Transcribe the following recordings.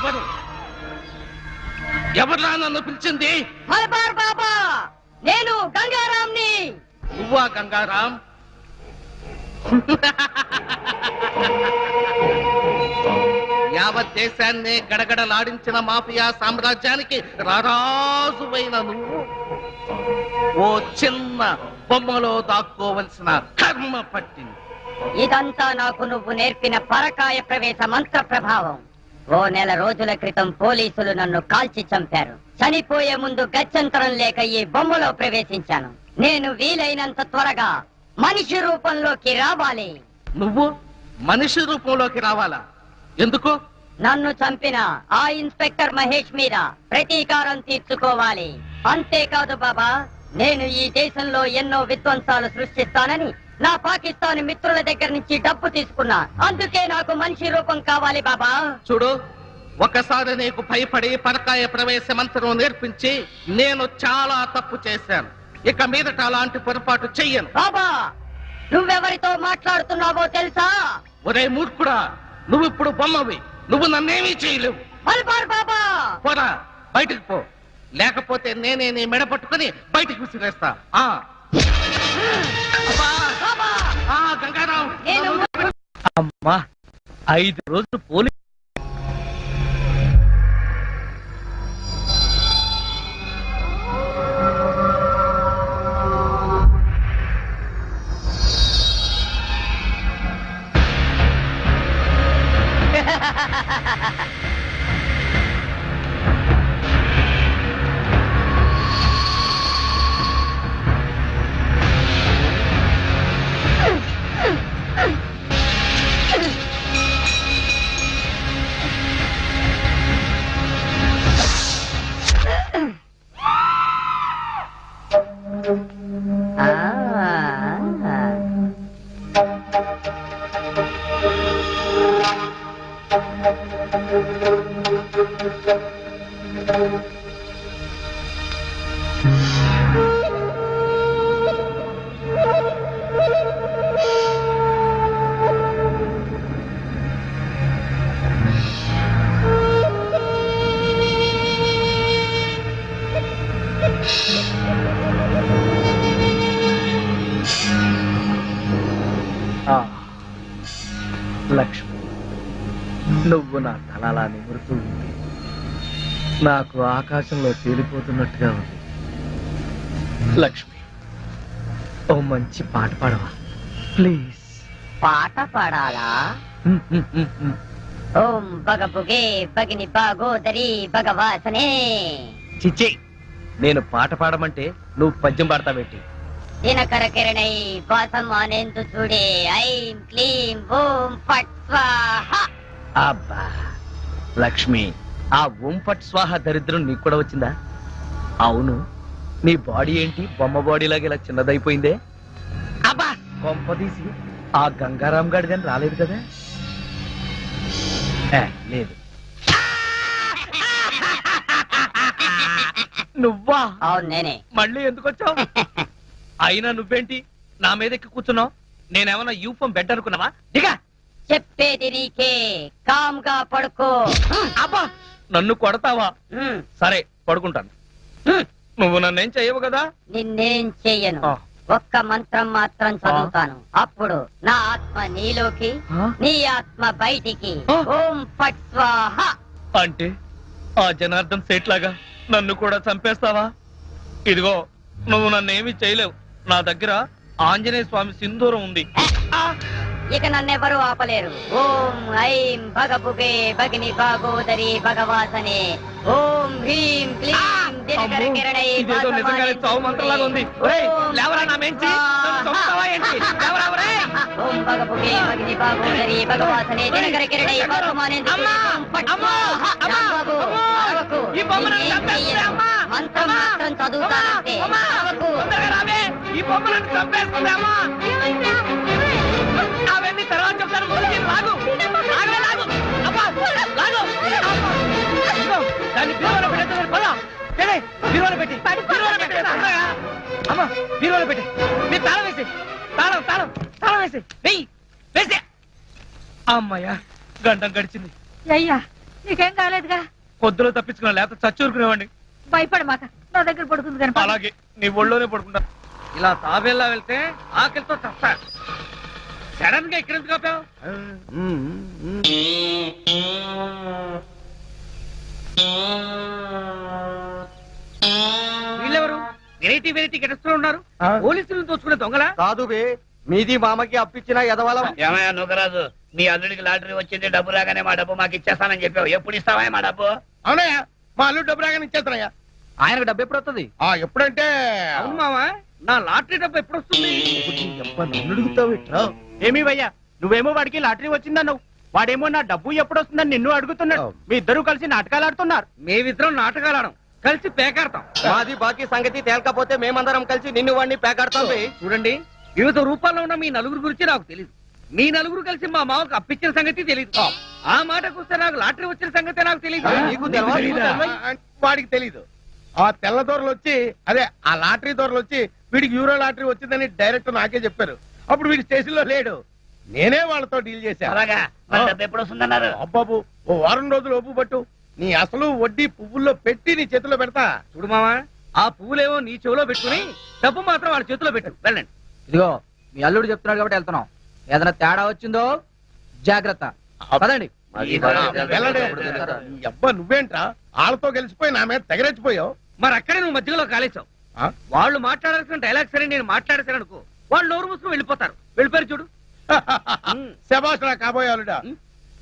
ఎవరు ఎవరా నన్ను పిలిచింది? మలబార్ బాబా, నేను గంగారాంని. నువ్వా గంగారాం? యావత్ దేశాన్ని గడగడలాడించిన మాఫియా సామ్రాజ్యానికి రారాజువైన నువ్వు ఓ చిన్న బొమ్మలో దాక్కోవలసిన కర్మ పట్టింది. ఇదంతా నాకు నువ్వు నేర్పిన పరకాయ ప్రవేశ మంత్ర ప్రభావం. ఓ నెల రోజుల క్రితం పోలీసులు నన్ను కాల్చి చంపారు. చనిపోయే ముందు గత్యంతరం లేక ఈ బొమ్మలో ప్రవేశించాను. నేను వీలైనంత త్వరగా మనిషి రూపంలోకి రావాలి. నువ్వు మనిషి రూపంలోకి రావాలా? ఎందుకు? నన్ను చంపిన ఆ ఇన్స్పెక్టర్ మహేష్ మీద ప్రతీకారం తీర్చుకోవాలి. అంతేకాదు బాబా, నేను ఈ దేశంలో ఎన్నో విధ్వంసాలు సృష్టిస్తానని నా పాకిస్తాన్ మిత్రుల దగ్గర నుంచి డబ్బు తీసుకున్నా. అందుకే నాకు మనిషి రూపం కావాలి బాబా. చూడు, ఒకసారి నీకు భయపడి పరకాయ ప్రవేశ మంత్రం నేర్పించి నేను చాలా తప్పు చేశాను. ఇక మీదట అలాంటి పొరపాటు చెయ్యను. బాబా, నువ్వెవరితో మాట్లాడుతున్నావో తెలుసా? ఒరే మూర్ఖుడా, నువ్వు ఇప్పుడు బొమ్మవి. నువ్వు నన్నేమీ చేయలేవు. మల్బార్ బాబా, పోరా, బయటికి పో. లేకపోతే నేనే నీ మెడ పట్టుకుని బయటికి విసిరేస్తా. గంగారాం, అమ్మా 5 రోజులు పోలీసు లక్ష్మి, నువ్వు నా తలలా నిమురుతూ ఉంది. నాకు ఆకాశంలో తేలిపోతున్నట్టుగా ఉంది. లక్ష్మి, ఓ మంచి పాట పాడవా ప్లీజ్? పాట పాడాలా? ఓం బగబుగే బగిని బాగోదరి భగవాసనే. చిచ్చి, నేను పాట పాడమంటే నువ్వు పద్యం పాడతావేంటి? దినకర కిరణై వాసం అనేందు చూడే ఐం క్లీం ఓం ఫట్ స్వాహ. అబ్బా లక్ష్మి, ఆ ఓం ఫట్ స్వాహ దరిద్రం నీకు కూడా వచ్చిందా? అవును, నీ బాడీ ఏంటి బొమ్మ బాడీలాగా ఇలా చిన్నదైపోయిందే? అబ్బా కొంపదీసి ఆ గంగారాం గాడి కానీ రాలేదు కదా? లేదు. నువ్వా? అవును నేనే. మళ్ళీ ఎందుకు వచ్చావు? అయినా నువ్వేంటి నా మీద ఎక్కి కూర్చున్నావు? నేనేమన్నా యూఫం బెడ్ అనుకున్నావా? దిగా. చెప్పేది నీకే, కామ్గా పడుకో. అబ్బా, నన్ను కొడతావా? సరే పడుకుంటాను. నువ్వు నన్నేం చెయ్యవు కదా? నిన్నేం చెయ్యను. ఒక్క మంత్రం మాత్రం చదువుతాను. అప్పుడు నా ఆత్మ నీలోకి, నీ ఆత్మ బయటికి. ఓం ఫట్ స్వాహ. అంటే ఆ జనార్దన్ సేట్ లాగా నన్ను కూడా చంపేస్తావా? ఇదిగో, నువ్వు నన్నేమి చేయలేవు. నా దగ్గర ఆంజనేయ స్వామి సింధూరం ఉంది. ఇక నన్నెవరూ ఆపలేరు. ఓం ఐం భగబుగే భగిని భాగోదరి భగవాసనే. ఓం హ్రీం క్లీం దినకర కిరణై. ఇదేదో నిజంగానే చావు మంత్రంలాగా ఉంది. లేవరా నా మెంచి, ఓం భగబుగే భగిని భాగోదరి భగవాసనే దినకర కిరణై వాసమానేందు. మంత్రం మాత్రం చదువుతానంటే. ఈ బొమ్మలను చంపేస్తుందామా? అవన్నీ తర్వాత చెప్తాను. దాన్ని బీరువాలో పెట్టేస్తాను. పదా బీరువాలో పెట్టి అమ్మా, బీరువాలో పెట్టి మీరు తాళం వేసి తాళం తాళం తాళం వేసి వెయ్యి వేసే. అమ్మాయ్యా, గంటం గడిచింది. అయ్యా, నీకేం కాలేదుగా? పొద్దులో తప్పించుకున్నా లేకపోతే చచ్చూరుకునేవాడిని. భయపడ మాక, నా దగ్గర పడుకుంది కానీ. అలాగే నీ ఒళ్ళోనే పడుకుంటా. ఇలా తాబేలా వెళ్తే ఆకలితో చస్తా. సడన్ గా ఇక్కడ ఎందుకు ఆపావు? వీళ్ళెవరు? వెరైటీ వెరైటీ గెటస్తూ ఉన్నారు. పోలీసులు దోచుకునే దొంగలా? కాదు బే, మీది మామకి అప్పించిన ఎదవాలం. ఏమయ్యా నూకరాజు, మీ అల్లుడికి లాటరీ వచ్చింది, డబ్బు రాగానే మా డబ్బు మాకు ఇచ్చేస్తానని చెప్పావు. ఎప్పుడు ఇస్తావా మా డబ్బు? అవునయ్యా, మా అల్లుడు డబ్బు రాగానే ఇచ్చేస్తానయ్యా. ఆయనకు డబ్బు ఎప్పుడు వస్తుంది? ఎప్పుడంటే అవును మావా, నా లాటరీ డబ్బు ఎప్పుడు వస్తుంది? నన్ను అడుగుతావు? ఏమీ భయ్యా, నువ్వేమో వాడికి లాటరీ వచ్చిందన్నావు, వాడేమో నా డబ్బు ఎప్పుడు వస్తుందని నిన్ను అడుగుతున్నాడు. మీ ఇద్దరు కలిసి నాటకాలు ఆడుతున్నారు. మేమిద్దరం నాటకాలు ఆడం, కలిసి పేకాడతాం. మాది బాకీ సంగతి తేలకపోతే మేమందరం కలిసి నిన్ను వాడిని పేకాడతాం బే. చూడండి, వివిధ రూపాల్లో ఉన్న మీ నలుగురు గురించి నాకు తెలియదు. మీ నలుగురు కలిసి మా మామకు అప్పించిన సంగతి తెలియదు. ఆ మాటకు వస్తే నాకు లాటరీ వచ్చిన సంగతి నాకు తెలియదు. నీకు తెలవదా? వాడికి తెలీదు. ఆ తెల్ల దొరలు వచ్చి, అదే ఆ లాటరీ దొరలు వచ్చి వీడికి యూరో లాటరీ వచ్చిందని డైరెక్ట్ నాకే చెప్పారు. అప్పుడు వీడి స్టేషన్ లో లేడు, నేనే వాళ్ళతో డీల్ చేశాను. అలాగా, మరి డబ్బు ఎప్పుడు వస్తుందన్నారు? అబ్బాబు, ఓ వారం రోజులు ఓపు పట్టు. నీ అసలు వడ్డీ పువ్వుల్లో పెట్టి నీ చేతిలో పెడతా. చూడు మావా, ఆ పువ్వులేమో నీ చెవిలో పెట్టుకుని డబ్బు మాత్రం వాళ్ళ చేతిలో పెట్టు. వెళ్ళండి. ఇదిగో మీ అల్లుడు చెప్తున్నాడు కాబట్టి వెళ్తున్నాం. ఏదైనా తేడా వచ్చిందో జాగ్రత్త. పదండి. వెళ్ళండి. ఈ అబ్బా నువ్వేంట్రా వాళ్ళతో గెలిచిపోయి నా మీద తెగరెచ్చిపోయావు. మరి అక్కడే నువ్వు మధ్యలో కాలేసావు. వాళ్ళు మాట్లాడాల్సిన డైలాగ్ సరే నేను మాట్లాడేసాను అనుకో, వాళ్ళు నోరు మూసుకుని వెళ్ళిపోతారు. వెళ్ళిపోయారు చూడు. శభాష్ రా కాబోయే అల్లుడా.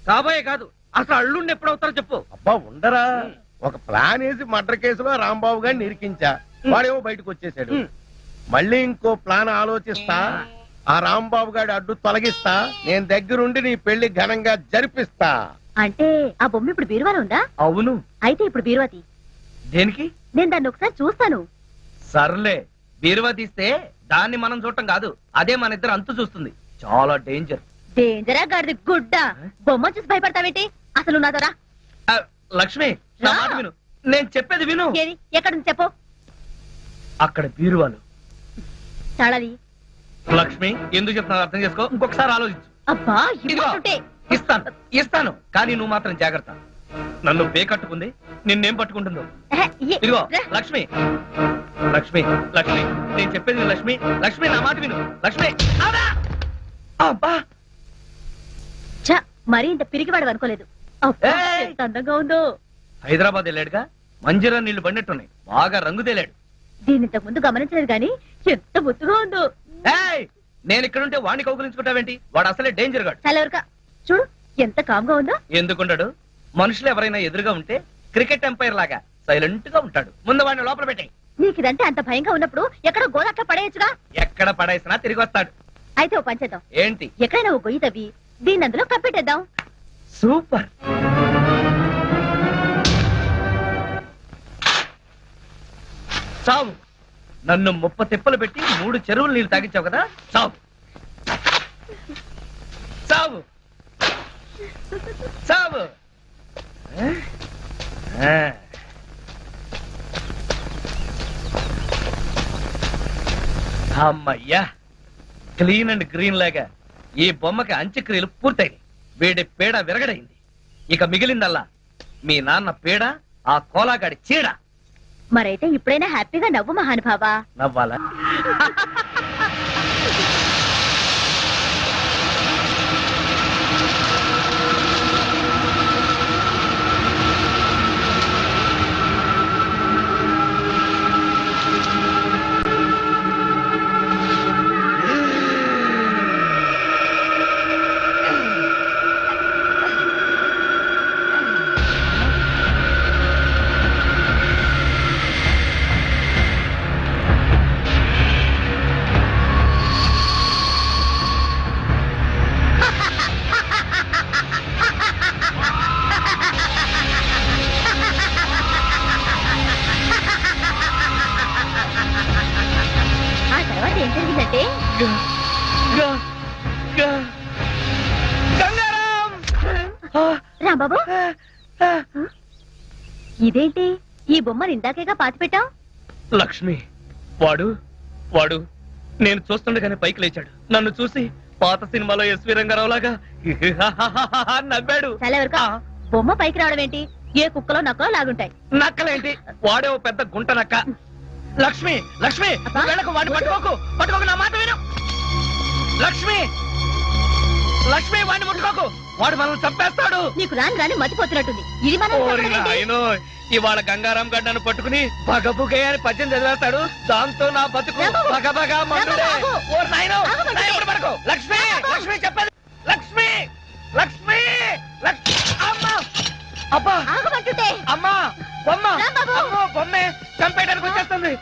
కాబోయే కాదు, అసలు అల్లుండి ఎప్పుడవుతారో చెప్పు. అబ్బా ఉండరా, ఒక ప్లాన్ వేసి మర్డర్ కేసులో రాంబాబు గారిని నిరికించా. వాడేమో బయటకు వచ్చేసాడు. మళ్ళీ ఇంకో ప్లాన్ ఆలోచిస్తా. ఆ రాంబాబు గారి అడ్డు తొలగిస్తా. నేను దగ్గరుండి నీ పెళ్లి ఘనంగా జరిపిస్తా. అంటే ఆ బొమ్మ ఇప్పుడు బీరువాలో ఉందా? అవును. అయితే ఇప్పుడు బీరువాతి. దేనికి? నేను దాన్ని ఒకసారి చూస్తాను. సర్లే, బీరువా తీస్తే దాన్ని మనం చూడటం కాదు, అదే మన ఇద్దరు అంతు చూస్తుంది. చాలా డేంజర్. డేంజరా గారిది గుడ్డ. బొమ్మ చూసి భయపడతావేంటి? అసలు నాదరా. లక్ష్మి, నా మాట విను, నేను చెప్పేది విను. ఏది? ఎక్కడుంది చెప్పు. అక్కడ బీరువాలు. తాళది. లక్ష్మి, ఎందుకు చెప్తున్నా అర్థం చేసుకో, ఇంకొకసారి ఆలోచించు. అబ్బా ఇదిగో, ఇస్తాను కానీ నువ్వు మాత్రం జాగ్రత్త. నన్ను కట్టుకుంది, నిన్నేం పట్టుకుంటుందో. ఇదిగో లక్ష్మి, లక్ష్మి, లక్ష్మి, నేను చెప్పేది విను లక్ష్మి. లక్ష్మి, నా మాట విను లక్ష్మి. అబ్బా, మరీ ఇంత పిరిగివాడు అనుకోలేదు. ఎంత అందంగా ఉందో. హైదరాబాద్ వెళ్ళాడుగా, మంజీరా నీళ్లు పడినట్టున్నాయి, బాగా రంగు తేలాడు. దీన్ని ఇంతకు ముందు గమనించలేదు గాని ఎంత ముద్దుగా ఉందో. నేను ఇక్కడుంటే వాడిని కౌగులించుకుంటావేంటి? వాడు అసలే డేంజర్ గాడు. చలవరక చూడు, ఎంత కామ్గా ఉందో. ఎందుకుంటాడు? మనుషులు ఎవరైనా ఎదురుగా ఉంటే క్రికెట్ ఎంపైర్ లాగా సైలెంట్ గా ఉంటాడు. ముందు వాడిని లోపల పెట్టాయి. నీకు ఇదంటే అంత భయంగా ఉన్నప్పుడు ఎక్కడో గోదట్లా పడేయచ్చుగా. ఎక్కడ పడేసినా తిరిగి వస్తాడు. అయితే ఓ పంచేద్దాం. ఏంటి? ఎక్కడైనా ఓ గొయ్యి తవ్వి దీన్ని అందులో కప్పెట్టేద్దాం. సూపర్. చావు. నన్ను 30 తిప్పలు పెట్టి 3 చెరువులు నీళ్లు తాగించావు కదా, చావు చావు చావు. అమ్మయ్యా, క్లీన్ అండ్ గ్రీన్ లాగా ఈ బొమ్మకి అంత్యక్రియలు పూర్తయినాయి. వీడి పేడ విరగడైంది. ఇక మిగిలిందల్లా మీ నాన్న పేడ, ఆ కోలాగాడి చీడ. మరైతే ఇప్పుడైనా హ్యాపీగా నవ్వు మహానుభావా. నవ్వాలా? రాంబాబు, ఇదేంటి ఈ బొమ్మను ఇందాకేగా పాతి పెట్టావు? లక్ష్మి, వాడు నేను చూస్తుండగానే పైకి లేచాడు. నన్ను చూసి పాత సినిమాలో ఎస్వి రంగారావు లాగా నవ్వాడు. బొమ్మ పైకి రావడం ఏంటి? ఏ కుక్కలో నక్కలో లాగుంటాయి. నక్కలేంటి? వాడే ఓ పెద్ద గుంట నక్క. లక్ష్మి లక్ష్మి వెళ్ళకు, వాడిని పట్టుకోకు నా మాట విను. లక్ష్మి లక్ష్మి వాడిని ముట్టుకోకు, వాడు మనల్ని చంపేస్తాడు. నీకు రాని మతిపోతున్నట్టుంది. ఇది మనం ఇవాళ గంగారాం గడ్డను పట్టుకుని బగబుగే అని పద్యం చదివేస్తాడు. దాంతో నా బతుకు బగబగా మండుడే. ఓ నాయనో, పడుకో. లక్ష్మి లక్ష్మి చెప్పేది. లక్ష్మి లక్ష్మి అమ్మా అబ్బా అమ్మా బొమ్మ అమ్మో బొమ్మే చంపేయడానికి వచ్చేస్తుంది.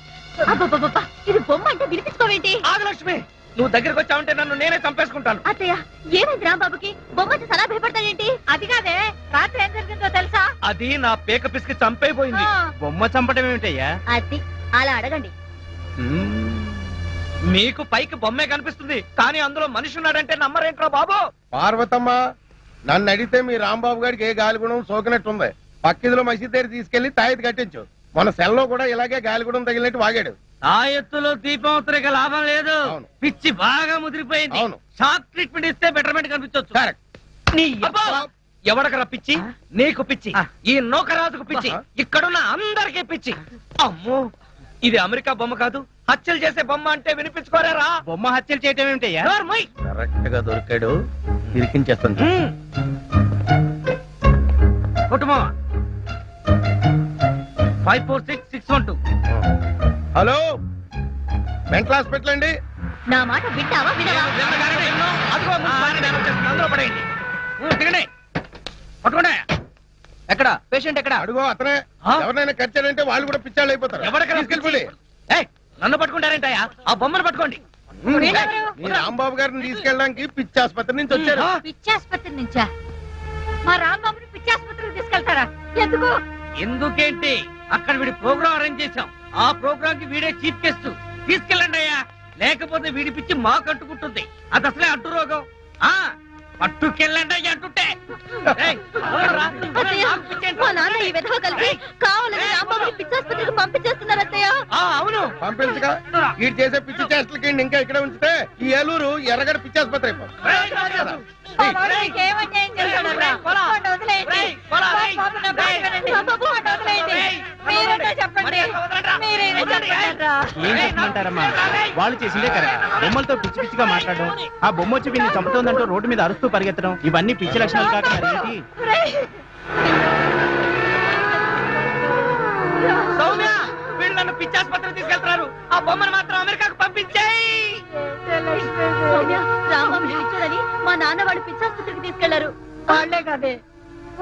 ఇది బొమ్మ అంటే వినిపించుకోవేంటి? ఆగు లక్ష్మి, నువ్వు దగ్గరకు వచ్చావంటే నన్ను నేనే చంపేసుకుంటాను. అత్తయ్య ఏమైంది రాంబాబుకి? బొమ్మ చాలా భయపడతాడేంటి? అది కాదే, రాత్రి ఏం జరిగిందో తెలుసా? అది నా పేక పిసికి చంపైపోయింది. బొమ్మ చంపడం ఏమిటయ్యా? అది అలా అడగండి. మీకు పైకి బొమ్మే కనిపిస్తుంది, కానీ అందులో మనిషి ఉన్నాడంటే నమ్మరేంట్రా బాబు? పార్వతమ్మ, నన్ను అడిగితే మీ రాంబాబు గారికి ఏ గాలిగుణం సోకినట్టుంది. పక్కిదిలో మసీద్ దగ్గర తీసుకెళ్లి తాయెత్తు కట్టించు. మన సెల్లో కూడా ఇలాగే గాలిగుణం తగిలినట్టు వాగాడు. ఆ ఎత్తులో దీపం ఉత్తరిక లాభం లేదు. పిచ్చి బాగా ముదిరిపోయింది. షాక్ ట్రీట్మెంట్ ఇస్తే బెటర్మెంట్ కనిపించవచ్చు. ఎవడకరా పిచ్చి? నీకు పిచ్చి, ఈ నౌకరాజుకు పిచ్చి, ఇక్కడున్న అందరికీ పిచ్చి. అమ్మో, ఇది అమెరికా బొమ్మ కాదు, హత్యలు చేసే బొమ్మ అంటే వినిపించుకోరారా? బొమ్మ హత్యలు చేయటం ఏమిటయ్యా? కరెక్ట్ గా దొరికాడు, ఇరికించేస్తాను. కుటుంబం 546612. హలో, మెంటల్ హాస్పిటల్ అండి. నా మాట వింటావా వినవా? అందులో పడేయండి. పట్టుకోండి. ఎక్కడ పేషెంట్ ఎక్కడ? అడుగో అతనే. ఎవరినైనా కచ్చాడంటే వాళ్ళు కూడా పిచ్చాళ్ళు అయిపోతారు. తీసుకెళ్ళిపోయి నన్ను పట్టుకుంటారేంటయ్యా? ఆ బొమ్మను పట్టుకోండి. మీ రాంబాబు గారిని తీసుకెళ్ళడానికి పిచ్చి ఆసుపత్రి నుంచి వచ్చారు. పిచ్చి ఆసుపత్రి నుంచా? మా రాంబాబుని పిచ్చి ఆసుపత్రికి తీసుకెళ్తారా? ఎందుకు? ఎందుకేంటి, అక్కడ వీడి ప్రోగ్రామ్ అరేంజ్ చేశాం. ఆ ప్రోగ్రామ్ కి వీడే చీఫ్ గెస్ట్. తీసుకెళ్ళండి అయ్యా, లేకపోతే వీడి పిచ్చి మా కట్టుకుంటుంది. అది అసలే అడ్డు రోగం. పట్టుకెళ్ళండి అయ్యా అంటుంటే. మా నాన్న ఈ విధవ కలిసి కావాలని రాంబాబుని పిచ్చి ఆసుపత్రికి పంపించేస్తున్నారు అత్తయ్య. అవును, పంపించగా వీడు చేసే పిచ్చి చేష్టలకి ఇంకా ఇక్కడ ఉంచితే ఈ ఏలూరు ఎర్రగడ్డ పిచ్చి ఆసుపత్రి అయిపోతుంది. ఏం చెప్పమంటారమ్మా? వాళ్ళు చేసిందే కరెక్ట్. బొమ్మలతో పిచ్చి పిచ్చిగా మాట్లాడడం, ఆ బొమ్మ వచ్చి వీళ్ళని చంపుతోందంటూ రోడ్డు మీద అరుస్తూ పరిగెత్తడం, ఇవన్నీ పిచ్చి లక్షణాలు కాక మరేంటి? సౌమ్య, వీళ్ళు నన్ను పిచ్చి ఆసుపత్రికి తీసుకెళ్తున్నారు. ఆ బొమ్మను మాత్రం అమెరికాకు పంపించేయి. రాంబాబు పిచ్చాడని మా నాన్న వాడు పిచ్చి ఆసుపత్రికి తీసుకెళ్లారు. వాళ్లే కాదే,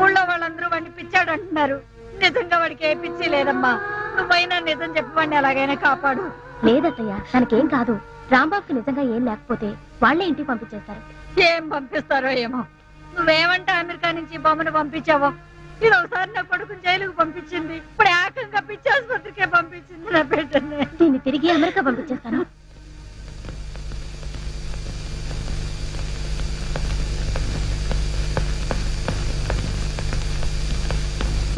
ఊళ్ళో వాళ్ళందరూ వాడిని పిచ్చాడు అంటున్నారు. నిజంగా వాడికి ఏ పిచ్చి లేదమ్మా. నువ్వైనా నిజం చెప్పి వాడిని ఎలాగైనా కాపాడు. లేదత్తయ్య, తనకేం కాదు. రాంబాబుకి నిజంగా ఏం లేకపోతే వాళ్లే ఇంటికి పంపించేస్తారు. ఏం పంపిస్తారో ఏమో. నువ్వేమంటే అమెరికా నుంచి బొమ్మను పంపించావో. ఇది ఒకసారి నా కొడుకు జైలుకు పంపించింది, ఇప్పుడు ఏకంగా పిచ్చి ఆసుపత్రికే పంపించింది నా బిడ్డని. దీన్ని తిరిగి అమెరికా పంపించేస్తాను.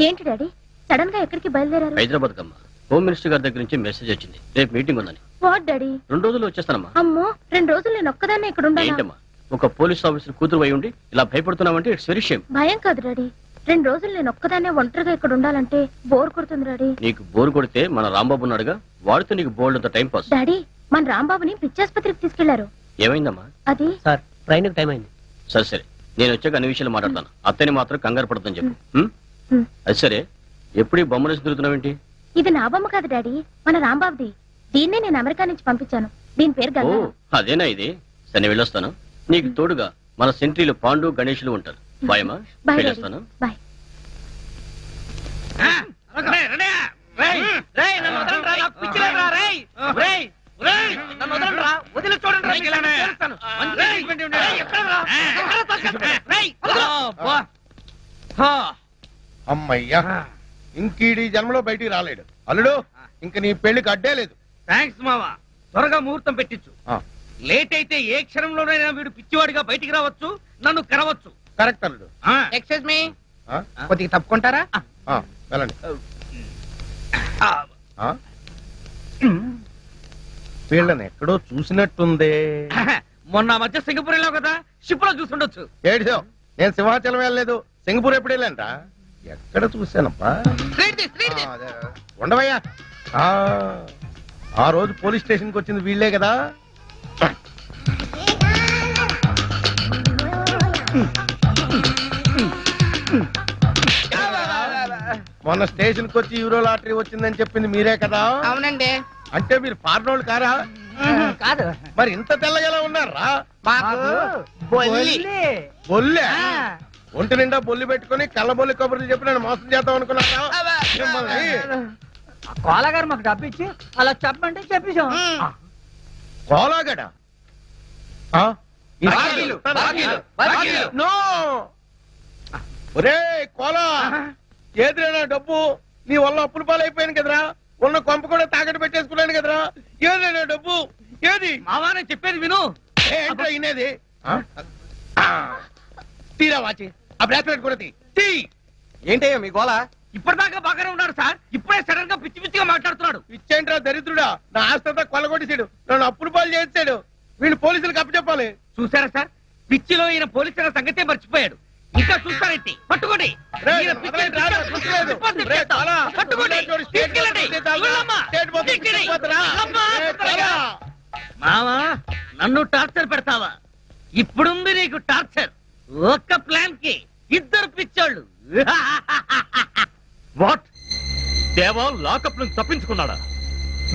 ఏంటి డాడీ, సడన్ గా ఎక్కడికి బయలుదేరారు? హైదరాబాద్ కమ్మా, హోమ్ మినిస్టర్ గారి దగ్గర నుంచి మెసేజ్ వచ్చింది. రేపు మీటింగ్ ఉందని. What daddy? 2 రోజుల్లో వచ్చేస్తానమ్మా. అమ్మో, 2 రోజులు నేను ఒక్కదాన్ని ఇక్కడ ఉండాలి. ఏంటమ్మా, ఒక పోలీస్ ఆఫీసర్ కూతురు అయి ఉండి ఇలా భయపడుతున్నావంటే ఇట్స్ వెరీ షేమ్. భయం కాదు డాడీ, 2 రోజులు నేను ఒక్కదాన్నే ఒంటరిగా ఇక్కడ ఉండాలంటే బోర్ కొడుతుంది డాడీ. నీకు బోర్ కొడితే మన రాంబాబు ఉన్నాడుగా, వాడితో నీకు బోల్డ్ అంత టైం పాస్. డాడీ, మన రాంబాబుని పిచ్చాసుపత్రికి తీసుకెళ్లారు. ఏమైందమ్మా? అది సార్, ట్రైన్ టైం అయింది. సరే సరే, నేను వచ్చాక అన్ని విషయాలు మాట్లాడతాను. అత్తని మాత్రం కంగారు పడతాను చెప్పు. అది సరే, ఎప్పుడు ఈ బొమ్మలు తిరుగుతున్నావేంటి? ఇది నా బొమ్మ కాదు డాడీ, మన రాంబాబుది. దీన్నే నేను అమెరికా నుంచి పంపించాను. దీని పేరు గంగా. అదేనా ఇది? సరే, వెళ్ళొస్తాను. నీకు తోడుగా మన సెంట్రీలు పాండు గణేషులు ఉంటారు. బాయమ్మా, వెళ్ళొస్తాను. బాయ్. అమ్మయ్యా, ఇంకీడి జన్మలో బయటికి రాలేడు. అల్లుడు, ఇంక నీ పెళ్లికి అడ్డే లేదు. థ్యాంక్స్ మావా, త్వరగా ముహూర్తం పెట్టించు. లేట్ అయితే ఏ క్షణంలోనైనా వీడు పిచ్చివాడిగా బయటికి రావచ్చు, నన్ను కరవచ్చు. కరెక్ట్ అల్లుడు. ఎక్స్క్యూజ్ మీ, కొద్దిగా తప్పుకుంటారా? వెళ్ళండి. వీళ్ళని ఎక్కడో చూసినట్టుందే. మొన్న మధ్య సింగపూర్ వెళ్ళావు కదా, షిప్ లో చూసుండొచ్చు. ఏడిసావు, నేను సింహాచలం వెళ్ళలేదు, సింగపూర్ ఎప్పుడు వెళ్ళానురా? ఎక్కడ చూశానప్పా? అదే. ఉండవయ్యా. ఆ రోజు పోలీస్ స్టేషన్ కి వచ్చింది వీళ్ళే కదా. మొన్న స్టేషన్ కి వచ్చి యూరో లాటరీ వచ్చిందని చెప్పింది మీరే కదా? అవునండి. అంటే మీరు ఫారినోళ్ళు కారా? కాదు. మరి ఇంత తెల్లగలా ఉన్నారా? బొల్లే ఒంటి నిండా బొల్లి పెట్టుకుని కళ్ళబొల్లి కబుర్లు చెప్పి నేను మోసం చేద్దాం అనుకున్నాను. కోలగారు మాకు డబ్బు ఇచ్చి అలా చెప్పండి చెప్పేశాం. కోలాగడ ఒరే కోలా, ఏదిరైనా డబ్బు నీ వల్ల అప్పుల పాలైపోయాను కదరా. ఉన్న కొంప కూడా తాకట్టు పెట్టేసుకున్నాను కదరా. ఏదైనా డబ్బు ఏది? మావానే చెప్పేది విను. ఏంటో ఇనేది? తీరా వాచి ఆ బ్రాస్లెట్ కూడా తీ. ఏంటయ్యా మీ గోళ? ఇప్పటిదాకా బాగానే ఉన్నాడు సార్, ఇప్పుడే సడన్ గా పిచ్చి పిచ్చిగా మాట్లాడుతున్నాడు. ఇచ్చేంట్రా దరిద్రుడా, నా ఆస్తంతా కొల్లగొట్టేశాడు, నన్ను అప్పుల పాలు చేసాడు. వీళ్ళు పోలీసులకు అప్పచెప్పాలి. చూసారా సార్, పిచ్చిలో ఈయన పోలీసుల సంగతే మర్చిపోయాడు. ఇంకా చూస్తారేంటి? పట్టుకోండి. మావా, నన్ను టార్చర్ పెడతావా? ఇప్పుడుంది నీకు టార్చర్. ఒక్క ప్లాన్ కి ఇద్దరు పిచ్చోళ్ళు. వాట్? దేవా లాకప్ నుంచి తప్పించుకున్నాడా?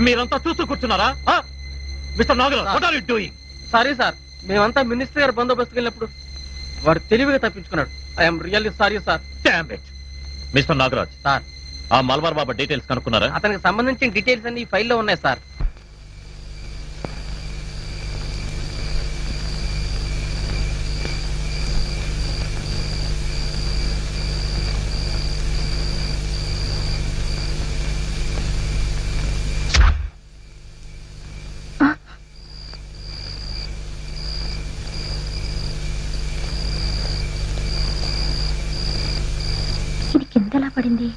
మీరంతా చూస్తూ కూర్చున్నారా? Mister Nagaraj, what are you doing? Sorry sir, మేమంతా మినిస్టర్ గారు బందోబస్తుకు వెళ్ళినప్పుడు వాడు తెలివిగా తప్పించుకున్నాడు. I'm really sorry sir. Damn it. Mister Nagaraj sir, ఆ మల్బార్ బాబా డీటెయిల్స్ కనుక్కున్నారా? అతనికి సంబంధించిన డీటెయిల్స్ అన్ని ఈ ఫైల్లో ఉన్నాయి సార్. ఇది కింద ఎలా పడింది?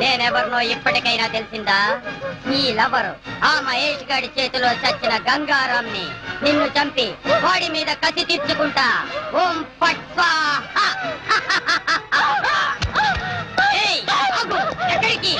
నేనెవరినో ఇప్పటికైనా తెలిసిందా? ఈ లవరు ఆ మహేష్ గాడి చేతిలో చచ్చిన గంగారాంని నిన్ను చంపి వాడి మీద కసి తీర్చుకుంటా. ఓం ఫట్ స్వాహా. ఏయ్, ఆగు, ఎక్కడికి?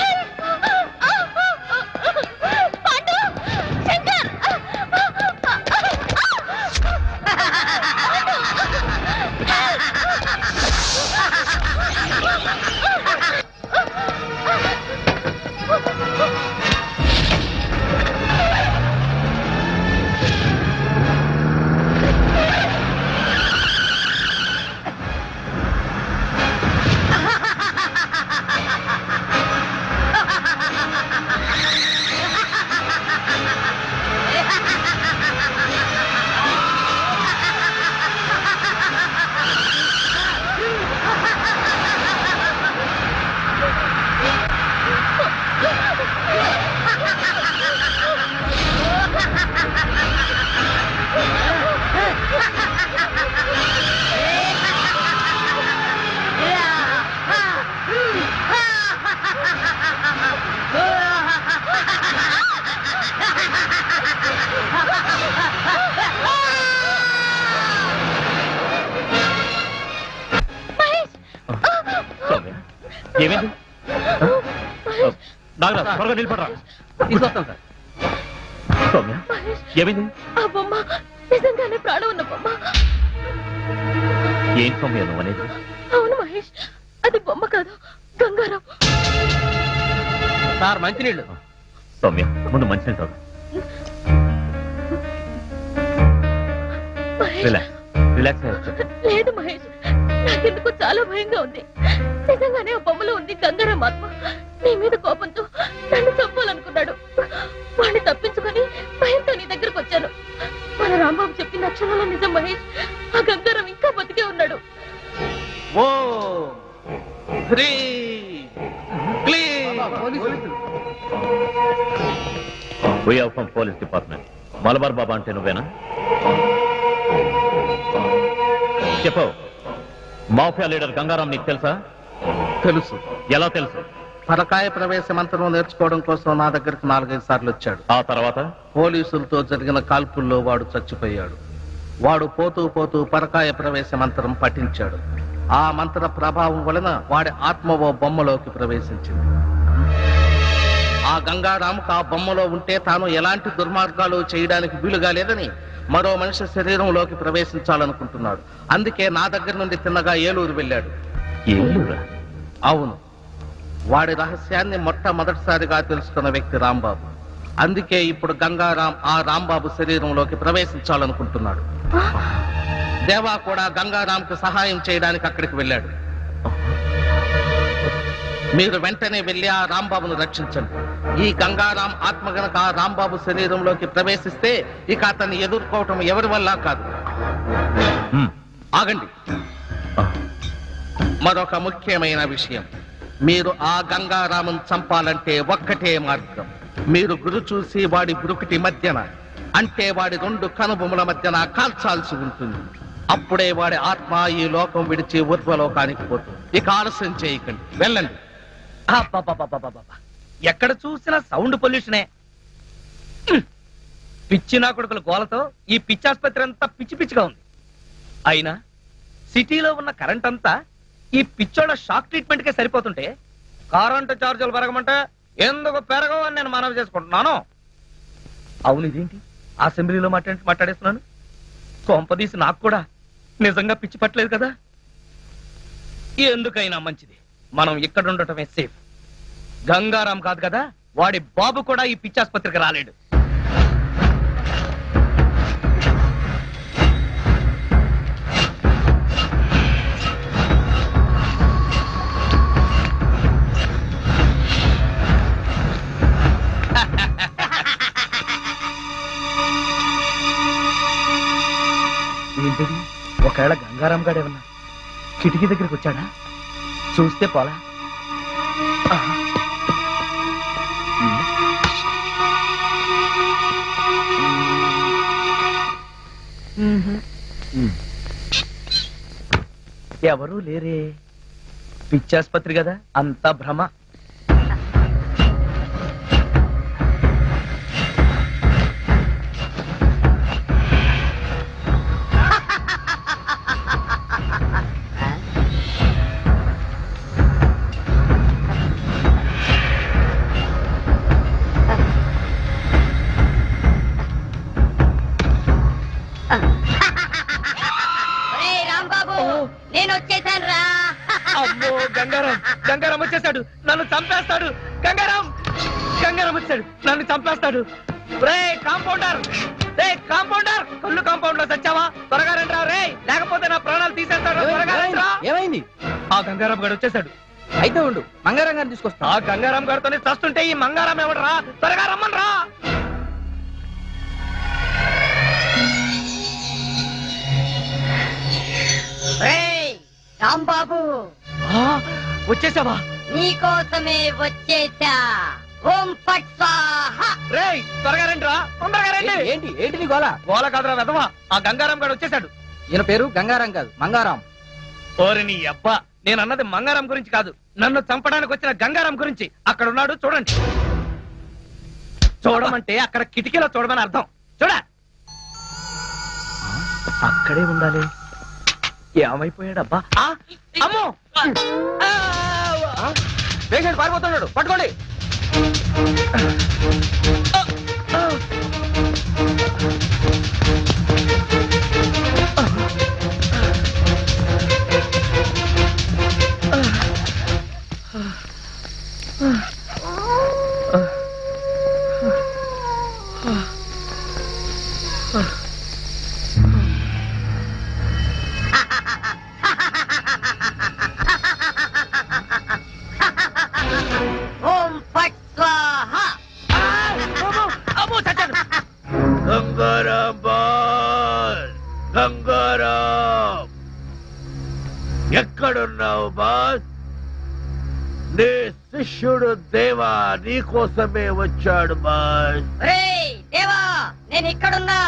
ఏమైంది? నాగరాజ్ త్వరగా నిలబడరా. తీసుకొస్తాం సార్. సౌమ్య ఏమైంది? ఆ బొమ్మ నిజంగానే ప్రాణం ఉన్న బొమ్మ. ఏం సౌమ్య నువ్వు అనేది? అవును మహేష్, అది బొమ్మ కాదు, గంగారాం. సార్ మంచినీళ్ళు. సౌమ్య ముందు మంచినీళ్ళు తాగు. రిలాక్స్ అయ్యొచ్చు. లేదు మహేష్, నాకెందుకు చాలా భయంగా ఉంది. నిజంగానే ఆ బొమ్మలో ఉంది గంగారాం ఆత్మ. నీ మీద కోపంతో నన్ను చంపాలనుకున్నాడు. వాడిని తప్పించుకొని భయంతో నీ దగ్గరకు వచ్చాను. మన రాంబాబు చెప్పిన అక్షరాల నిజం మహేష్. ఆ గంగారాం ఇంకా బతికే ఉన్నాడు. Police department. మలబార్ బాబా అంటే నువ్వేనా? చెప్పు. మాఫియా లీడర్ గంగారాం నీకు తెలుసా? తెలుసు. ఎలా తెలుసు? పరకాయ ప్రవేశ మంత్రం నేర్చుకోవడం కోసం నా దగ్గరకు 4-5 సార్లు వచ్చాడు. ఆ తర్వాత పోలీసులతో జరిగిన కాల్పుల్లో వాడు చచ్చిపోయాడు. వాడు పోతూ పోతూ పరకాయ ప్రవేశ మంత్రం పఠించాడు. ఆ మంత్ర ప్రభావం వలన వాడి ఆత్మ ఓ బొమ్మలోకి ప్రవేశించింది. ఆ గంగారాముకు ఆ బొమ్మలో ఉంటే తాను ఎలాంటి దుర్మార్గాలు చేయడానికి వీలుగా లేదని మరో మనిషి శరీరంలోకి ప్రవేశించాలనుకుంటున్నాడు. అందుకే నా దగ్గర నుండి తిన్నగా ఏలూరు వెళ్ళాడు. అవును, వాడి రహస్యాన్ని మొట్టమొదటిసారిగా తెలుసుకున్న వ్యక్తి రాంబాబు. అందుకే ఇప్పుడు గంగారాం ఆ రాంబాబు శరీరంలోకి ప్రవేశించాలనుకుంటున్నాడు. దేవా కూడా గంగారాంకు సహాయం చేయడానికి అక్కడికి వెళ్ళాడు. మీరు వెంటనే వెళ్ళి ఆ రాంబాబును రక్షించండి. ఈ గంగారాం ఆత్మ గనక ఆ రాంబాబు శరీరంలోకి ప్రవేశిస్తే ఇక అతన్ని ఎదుర్కోవటం ఎవరి వల్ల కాదు. ఆగండి, మరొక ముఖ్యమైన విషయం. మీరు ఆ గంగారామును చంపాలంటే ఒక్కటే మార్గం. మీరు గురు చూసి వాడి గురుకుటి మధ్యన, అంటే వాడి 2 కనుబొమ్మల మధ్యన కాల్చాల్సి ఉంటుంది. అప్పుడే వాడి ఆత్మ ఈ లోకం విడిచి ఊర్ధ్వలోకానికి పోతుంది. ఇక ఆలస్యం చేయకండి, వెళ్ళండి. ఎక్కడ చూసినా సౌండ్ పొల్యూషనే. పిచ్చి నా కొడుకుల గోలతో ఈ పిచ్చాసుపత్రి అంతా పిచ్చి పిచ్చిగా ఉంది. అయినా సిటీలో ఉన్న కరెంట్ అంతా ఈ పిచ్చోళ్ళ షాక్ ట్రీట్మెంట్ కే సరిపోతుంటే కరెంటు చార్జీలు పెరగమంటే ఎందుకు పెరగవు అని నేను మనవి చేసుకుంటున్నాను. అవును, ఇదేంటి అసెంబ్లీలో మాట్లాడేస్తున్నాను? కొంపదీసి నాకు కూడా నిజంగా పిచ్చి పట్టలేదు కదా. ఎందుకైనా మంచిది మనం ఇక్కడ ఉండటమే సేఫ్. గంగారాం కాదు కదా, వాడి బాబు కూడా ఈ పిచ్చాసుపత్రికి రాలేడు. ఏంటిది? ఒకవేళ గంగారాం గాడేమన్నా కిటికీ దగ్గరికి వచ్చాడా? చూస్తే పోలా. ఎవరూ లేరే. పిచ్చాసుపత్రి కదా, అంతా భ్రమ. నేను వచ్చేసాను రా. అమ్మో, గంగారాం వచ్చేసాడు, నన్ను చంపేస్తాడు. గంగారాం వచ్చాడు, నన్ను చంపేస్తాడు. కాంపౌండర్, కళ్ళు కాంపౌండ్ లో చచ్చావా? త్వరగా రండిరా రే, లేకపోతే నా ప్రాణాలు తీసేస్తాడు. ఏమైంది? ఆ గంగారాం గారు వచ్చేసాడు. అయితే ఉండు, మంగారాం గారిని తీసుకొస్తా. ఆ గంగారాం గారితోనే చస్తుంటే ఈ మంగారాం ఎవడరా? త్వరగా రమ్మని రా. రాంబాబు, వచ్చేసావా? నీకోసమే వచ్చేసా. ఓం ఫట్ స్వాహా. రేయ్, త్వరగా రండిరా, తొందరగా రండి. ఏంటి నీ గోల? గోల కాదురా వెధవా, ఆ గంగారాం గారు వచ్చేసాడు. ఈయన పేరు గంగారాం కాదు, మంగారాం. ఓరి నీ అబ్బా, నేను అన్నది మంగారాం గురించి కాదు, నన్ను చంపడానికి వచ్చిన గంగారాం గురించి. అక్కడ ఉన్నాడు, చూడండి. చూడమంటే అక్కడ కిటికీలో చూడమని అర్థం. చూడ, అక్కడే ఉండాలి. ఏమైపోయాడబ్బా? అమ్మో, పేషెంట్ పారిపోతున్నాడు, పట్టుకోండి. ఓం ఫట్ స్వాహా. గంగారాం బాస్, గంగారాం ఎక్కడున్నావు బాస్? నీ శిష్యుడు దేవా నీకోసమే వచ్చాడు బాస్. రేయ్ దేవా, నేను ఇక్కడున్నా.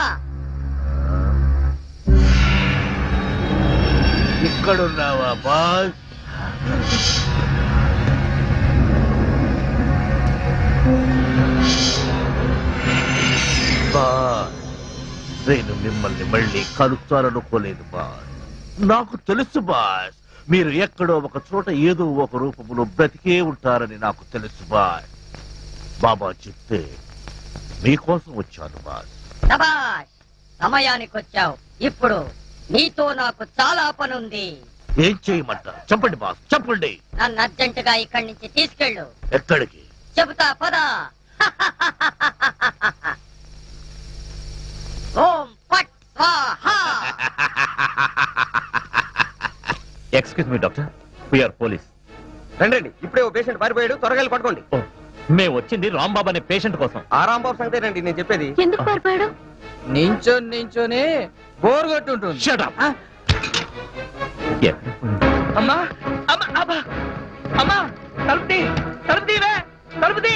ఇక్కడున్నావా బాస్? బాస్, నేను మిమ్మల్ని మళ్ళీ కలుస్తాననుకోలేదు బాస్. నాకు తెలుసు బాస్, మీరు ఎక్కడో ఒక చోట ఏదో ఒక రూపంలో బ్రతికే ఉంటారని నాకు తెలుసు బాస్. బాబా చెప్తే మీకోసం వచ్చాను బాస్. శభాష్, సమయానికి వచ్చావు. ఇప్పుడు నీతో నాకు చాలా పనుంది. ఏం చేయమంటారు? చెప్పండి బాస్, చెప్పండి. నన్ను అర్జెంటుగా ఇక్కడి నుంచి తీసుకెళ్ళు. ఎక్కడికి? చెబుతా పద. ఓం ఫట్ స్వాహా. Excuse me doctor, we are police. రండి, ఇప్పుడే ఓ పేషెంట్ పారిపోయాడు, త్వరగా వెళ్ళి పట్టుకోండి. మేము వచ్చింది రాంబాబు అనే పేషెంట్ కోసం. ఆ రాంబాబు సంగతేనండి నేను చెప్పేది. ఎందుకు పారిపోయాడు? నించొని బోర్ కొట్టుంటుంది. Shut up. అమ్మా అమ్మా అబ్బా అమ్మా, తలుపుతీ తలుపుతీవే, తలుపుతీ.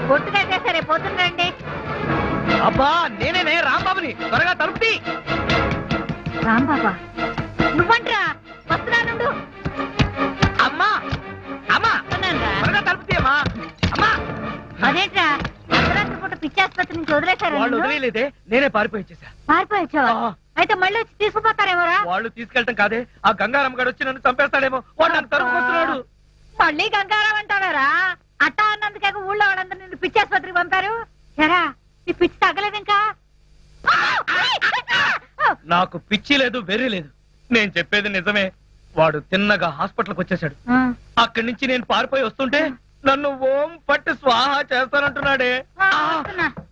పొట్టుకైతే సరే పోతుందండి. అబ్బా నేనే రాంబాబుని, త్వరగా తలుపుతీ. రాంబాబా నువ్వంట్రా, వస్తున్నానుండు. అమ్మా అమ్మా, త్వరగా తలుపుతీ అమ్మా. అమ్మా అదేంట్రా అర్ధరాత్రి పూట పిచ్చాసుపత్రి నుంచి వదిలేశారా? వాళ్ళు వదిలేదే, నేనే పారిపోయి వచ్చేసా. పారిపోయొచ్చావా? అయితే మళ్ళీ వచ్చి తీసుకుపోతారేమోరా? వాళ్ళు తీసుకెళ్ళటం కాదే, ఆ గంగారాం గారు వచ్చి నన్ను చంపేస్తాడేమో, వాడు నన్ను తరుముకొస్తున్నాడు. మళ్ళీ గంగారాం అంటారా? అట్టా అన్నందుకే ఊళ్ళో వాళ్ళందరూ నిన్ను పిచ్చాసుపత్రికి పంపారు. ఎరా నీ పిచ్చి తగ్గలేదు ఇంకా? నాకు పిచ్చి లేదు, వెర్రి లేదు, నేను చెప్పేది నిజమే. వాడు తిన్నగా హాస్పిటల్కి వచ్చేసాడు. అక్కడి నుంచి నేను పారిపోయి వస్తుంటే నన్ను ఓం పట్టు స్వాహా చేస్తానంటున్నాడే.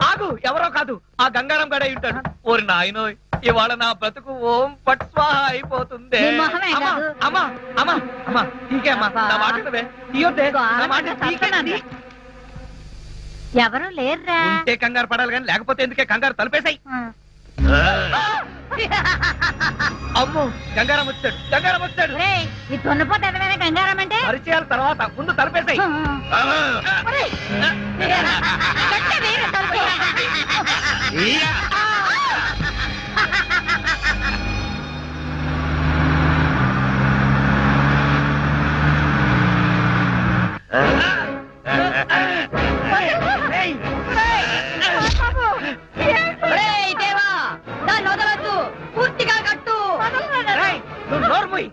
ఆగు, ఎవరో కాదు, ఆ గంగారాం గడే ఉంటాడు. ఓరి నాయనో, ఇవాళ నా బ్రతుకు ఓం పట్టు స్వాహా అయిపోతుంది. అమ్మా అమ్మా అమ్మా అమ్మా, తీకే అమ్మా, నా మాట వినవే, తీయొద్దే, నా మాట తీకే. ఎవరు లేరురా. ఉంటే కంగారు పడాలి కానీ లేకపోతే ఎందుకే, కంగారు తలుపేశాయి. అమ్మో, గంగారాం వచ్చాడు, గంగారాం వచ్చాడు. ఈ తొన్నపోతే ఎదవైనా గంగారాం అంటే పరిచయాల తర్వాత ముందు తలపేసాయి. దేవా, దాన్ని వదలొద్దు, పూర్తిగా కట్టు. నోర్మూయ్,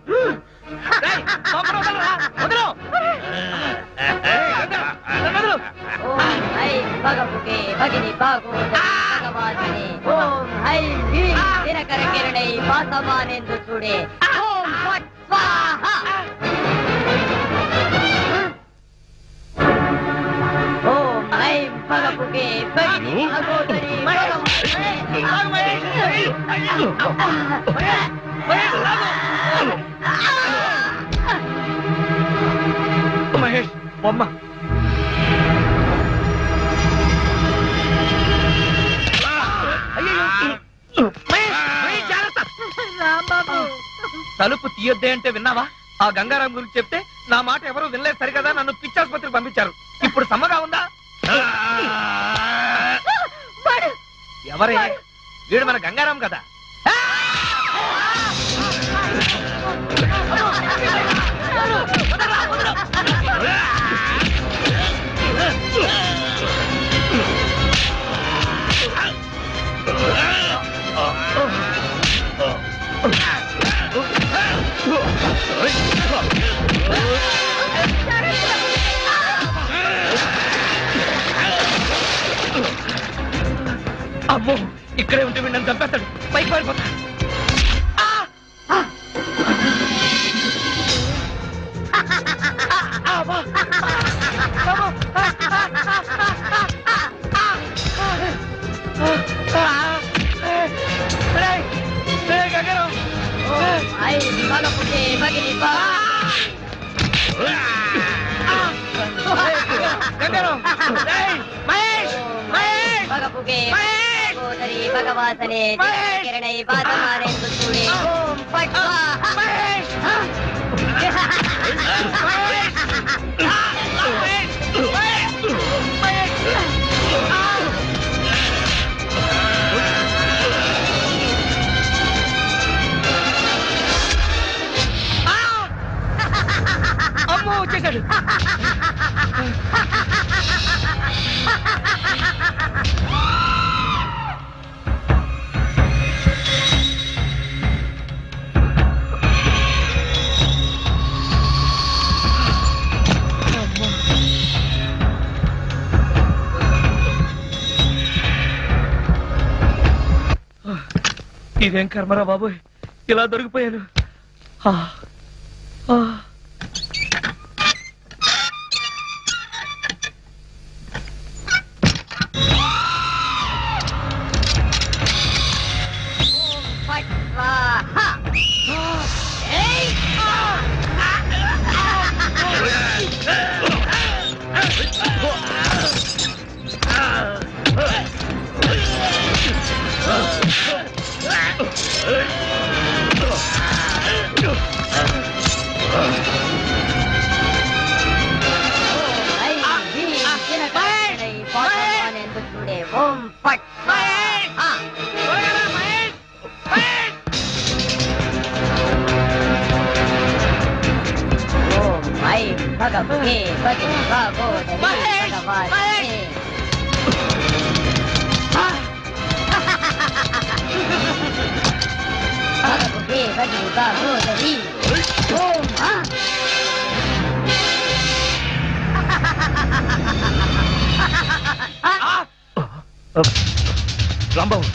ఓం ఐం భగముఖే భగిని భాగవతిని. ఓం ఐం హ్రీం దినకర కిరణై వాసమానేందు చూడే. ఓం ఫట్ స్వాహా. ఓం ఐం భగముఖే భగిని భాగవతిని. మహేష్ బొమ్మ. తలుపు తీయొద్దే అంటే విన్నావా? ఆ గంగారాం గురించి చెప్తే నా మాట ఎవరు వినలేదు సరికదా, నన్ను పిచ్చాసుపత్రికి పంపించారు. ఇప్పుడు సమ్మగా ఉందా? ఎవరే వీడు? మన గంగారాం కదా. అమ్మో ఇక్కడే ఉంటే వీడు నన్ను చంపేస్తాడు. పైకి పారిపోతా. భగవాసనే కిరణై వాదమారేందు చూడే ఓం ఫట్ అమ్మో వచ్చేసాడు. ఇదేం కర్మరా బాబోయ్, ఇలా దొరికిపోయాను. ఓం ఫట్ ఓం ఐం భగవతే భగిని భాగోదరి భగవాసనే భగవతే భగిని భాగోదరి ఓం రాంబాబు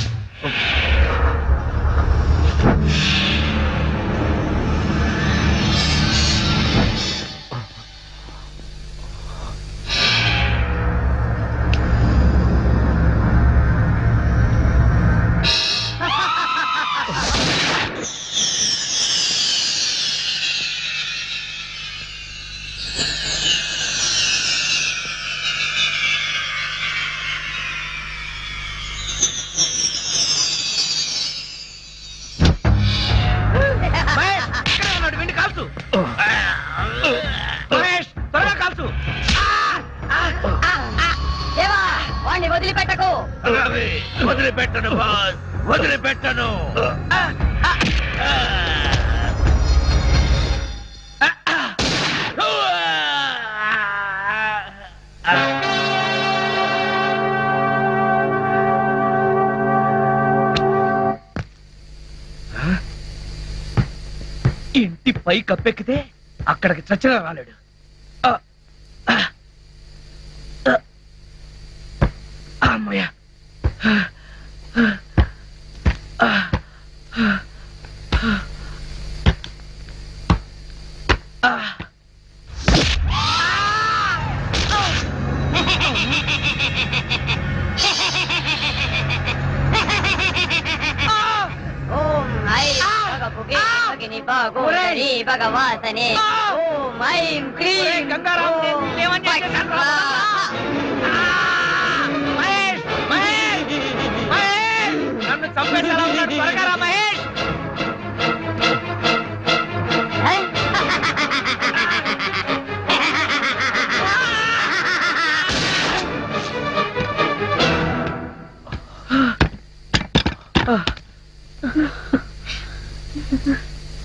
వాణ్ణి వదిలిపెట్టకు. వదిలిపెట్టను బాస్, వదిలిపెట్టను. ఇంటి పై కప్పెక్కితే అక్కడికి చచ్చినా రాలేడు. అమ్మయ్య ఓం ఐం భగవతే భగిని భాగోదరి భగవాసనే ఓం ఐం క్లీం గంగారాం నన్ను చంపేశారా ఉన్నాడు. త్వరగా రా మహేష్.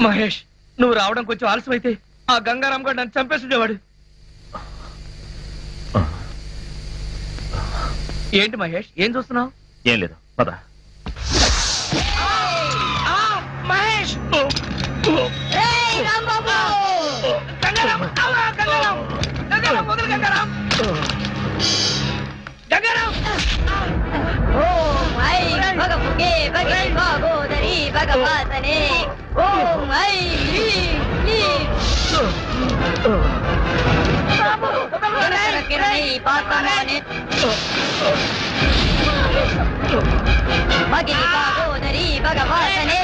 మహేష్ నువ్వు రావడం కొంచెం ఆలస్యం అయితే ఆ గంగారాం గారు నన్ను చంపేస్తుండేవాడు. ఏంటి మహేష్ ఏం చూస్తున్నావు? ఏం లేదు పద. మహేష్ ఓం ఐం భగవాసనే ఓం ఐం హ్రీం క్లీం కిరణై పాతమానే భగిని భాగోదరి భగవాసనే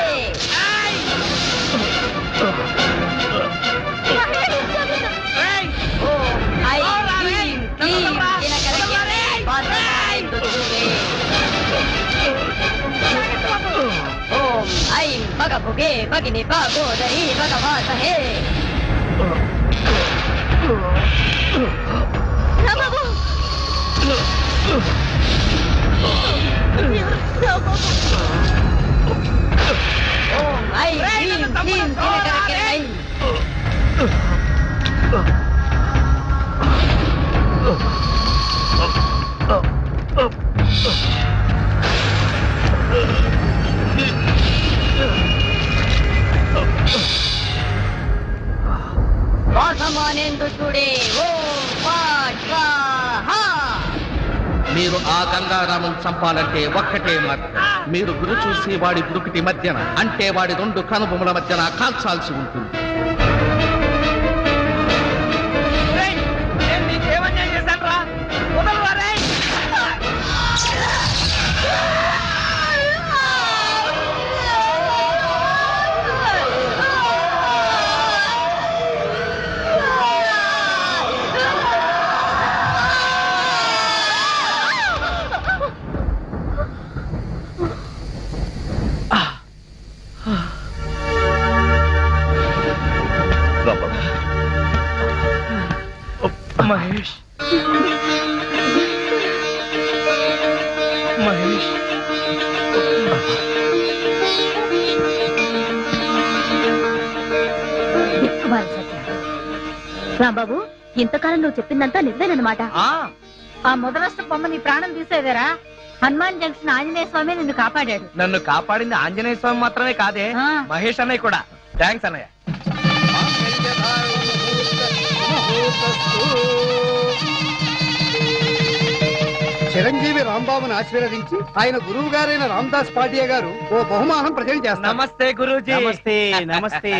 ఓం ఐం హ్రీం క్లీం దినకర కిరణై పాతమానే ఓం ఐం భగభుగే భగిని భాగోదరి భగవాసనే రాంబాబు ఓం ఐం హ్రీం క్లీం దినకర కిరణై వాసమానేందుడే ఓం పాట్ స్వాహా. మీరు ఆ గంగారామం చంపాలంటే ఒక్కటే మార్గం. మీరు గురి చూసి వాడి బురుకుటి మధ్యన అంటే వాడి రెండు కనుబొమ్మల మధ్యన కాల్చాల్సి ఉంటుంది. మహేష్ మహేష్ రాంబాబు, ఇంతకాలం నువ్వు చెప్పిందంతా నిజమేనమాట. ఆ మొదలష్ట బొమ్మ నీ ప్రాణం తీసేదేరా? హనుమాన్ జంక్షన్ ఆంజనేయ స్వామి నిన్ను కాపాడాడు. నన్ను కాపాడింది ఆంజనేయ స్వామి మాత్రమే కాదే, మహేష్ అన్నయ్య కూడా. థ్యాంక్స్ అన్నయ్య. చిరంజీవి రాంబాబును ఆశీర్వదించి ఆయన గురువు గారైన రామదాస్ పాటియా గారు ఓ బహుమానం ప్రజెంట్ చేస్తారు. నమస్తే గురూజీ. నమస్తే నమస్తే.